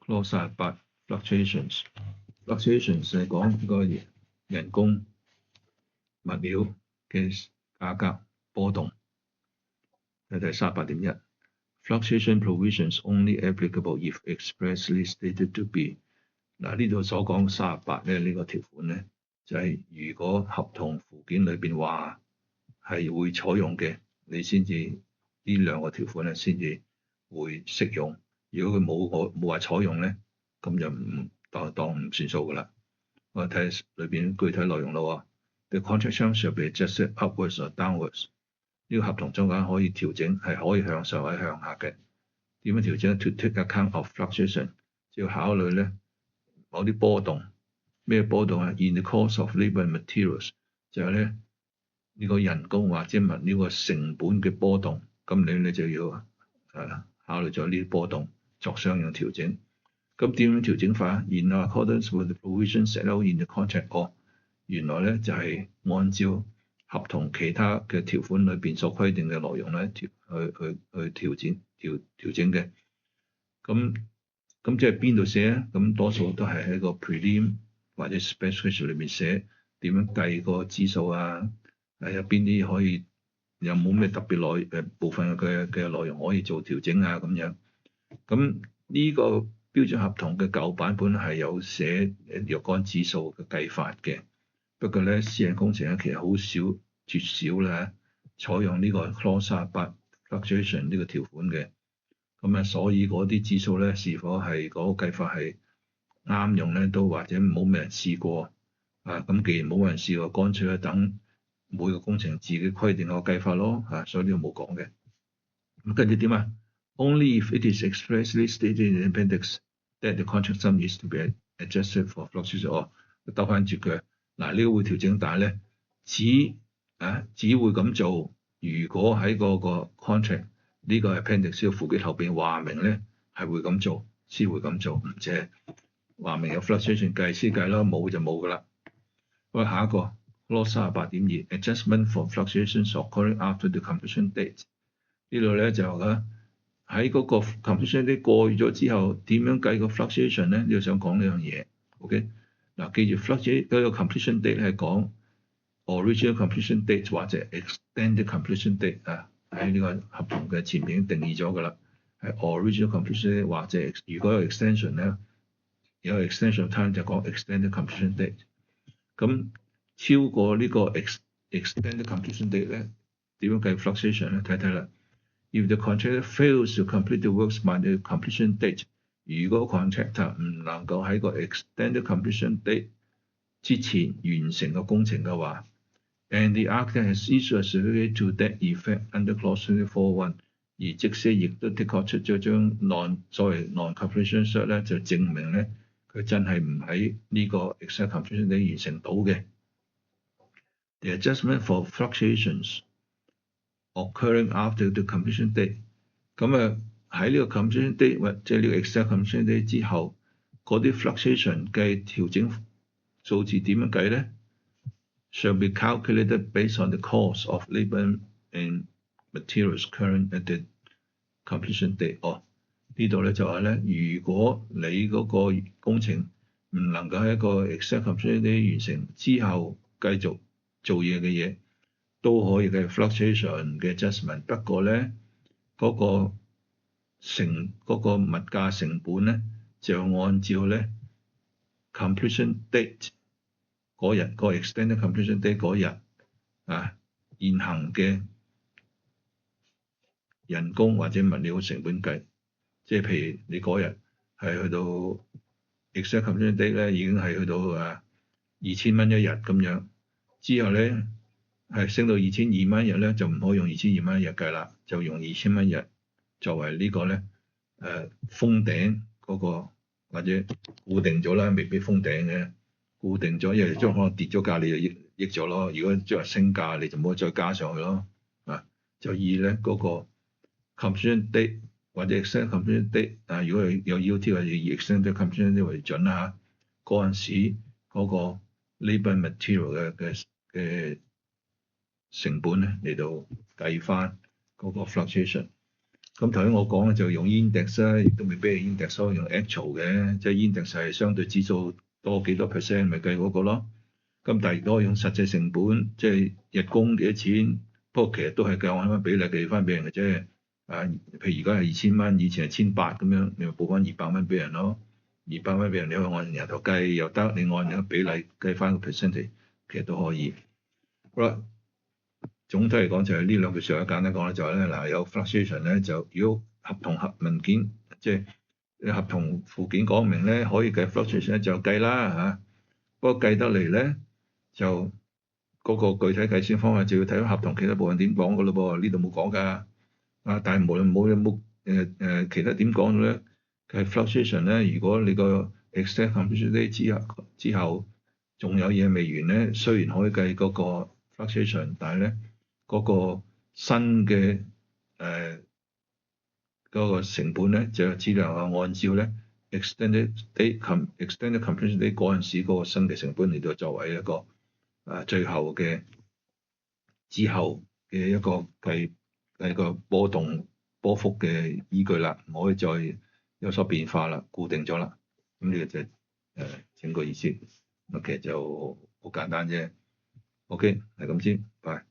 Clause 38 fluctuations 係講個人工物料嘅價格波動。第38.1 Fluctuation provisions only applicable if expressly stated to be。嗱，呢度所講38咧，呢個條款咧，就係如果合同附件裏邊話係會採用嘅，你先至呢兩個條款咧先至會適用。如果佢冇話採用咧，咁就唔當唔算數噶啦。我睇下裏邊具體內容咯。The contract terms shall be adjusted upwards or downwards。呢個合同中間可以調整，係可以向上或者向下嘅。點樣調整 ？To take account of fluctuation， 就要考慮咧某啲波動。咩波動啊 ？In the cost of labour and materials， 就係咧呢個人工或者物料嘅成本嘅波動。咁你就要考慮咗呢啲波動，作相應調整。咁點樣調整法 ？In accordance with the provisions set out in the contract。原來咧就係按照合同其他嘅條款裏邊所規定嘅內容咧去調整嘅。咁即係邊度寫咧？咁多數都係喺個 prelim 或者 specification 裏面寫點樣計個指數啊，有邊啲可以有冇咩特別部分嘅內容可以做調整啊咁樣。咁呢個標準合同嘅舊版本係有寫若干指數嘅計法嘅。不過咧，私人工程咧其實好少絕少啦，採用呢個 Clause 38 fluctuation 呢個條款嘅。咁所以嗰啲指數咧，是否係嗰個計法係啱用咧，都或者冇咩人試過啊。咁既然冇人試過，乾脆等每個工程自己規定個計法咯。所以呢度冇講嘅。咁跟住點啊 ？Only if it is expressly stated in the appendix that the contract sum is to be adjusted for fluctuation。兜翻住佢。嗱，呢個會調整，但係咧只會咁做。如果喺嗰個 contract 呢個 appendix 嘅附件後邊話明咧係會咁做，先會咁做，唔即係話明有 fluctuation 計先計咯，冇就冇噶啦。好，下一個 Clause 38.2 Adjustment for fluctuations occurring after the completion date。呢度咧就喺嗰個 completion date 過咗之後，點樣計個 fluctuation 咧？呢度想講呢樣嘢 ，OK。嗱，記住 fluctuate 嗰個 completion date 係講 original completion date 或者 extended completion date 喺呢個合同嘅前面已經定義咗㗎啦，係 original completion date 或者如果有 extension 咧，有 extension time 就講 extended completion date。咁超過呢個 extended completion date 咧，點樣計 fluctuation 咧？睇啦。If the contractor fails to complete the works by the completion date，如果 contractor 唔能夠喺個 extended completion date 之前完成個工程嘅話 ，and the architect has issued a certificate to that effect under clause 24.1， 而即使亦都的確出咗張所謂 non-completion cert 咧，就證明咧佢真係唔喺呢個 extended completion date 完成到嘅。The adjustment for fluctuations occurring after the completion date， 咁喺呢個 completion date 或者呢個 extended completion date 之後，嗰啲 fluctuation 計調整數字點樣計咧 ？Shall be calculated based on the cost of labour and materials current at the completion date。呢度咧就話咧，如果你嗰個工程唔能夠喺一個 extended completion date 完成之後繼續做嘢嘅嘢，都可以計 fluctuation 嘅 adjustment。不過咧嗰個物價成本咧，就按照咧 completion date 嗰日，個 extended completion date 嗰日現行嘅人工或者物料成本計。即係譬如你嗰日係去到 extended completion date 咧，已經係去到2000蚊一日咁樣，之後咧係升到2200蚊一日咧，就唔可以用2200蚊一日計啦，就用2000蚊一日作為呢個咧封頂嗰個，或者固定咗啦，未必封頂嘅，固定咗，因為將可能跌咗價你就益咗咯。如果將來升價你就唔好再加上去咯。就以咧嗰個 completion date 或者 extended completion date 如果有 UT 或者以 extended completion date 為準啦嗰陣時嗰個 labour material 嘅成本咧嚟到計翻嗰個 fluctuation。咁頭先我講咧就用 index 啦，亦都未必係 index 咯，用 actual 嘅，即係 index 係相對指數多幾多 percent 咪計嗰個咯。咁但係如果用實際成本，即係日工幾多錢，不過其實都係計按翻比例計翻俾人嘅啫。譬如而家係2000蚊，以前係1800咁樣，你咪報翻200蚊俾人咯。200蚊俾人，你可以按人頭計又得，你按個比例計翻個 percentage，其實都可以。好啦。總體嚟講就係呢兩句説話簡單講咧，就係咧嗱有 fluctuation 咧，就如果合同合文件即係合同附件講明咧可以計 fluctuation 咧就計啦嚇。不過計得嚟咧就嗰個具體計算方法就要睇翻合同其他部分點講噶咯噃，呢度冇講㗎。但係無論冇其他點講咧，計 fluctuation 咧，如果你個 extend completion date 之後仲有嘢未完咧，雖然可以計嗰個 fluctuation，但係咧嗰個新嘅嗰個成本咧，就只能夠按照咧 extended completion date 嗰陣時嗰個新嘅成本嚟到作為一個最後嘅之後嘅一個計個波幅嘅依據啦，唔可以再有所變化啦，固定咗啦。咁呢個就係整個意思。OK 就好簡單啫。OK 係咁先，拜。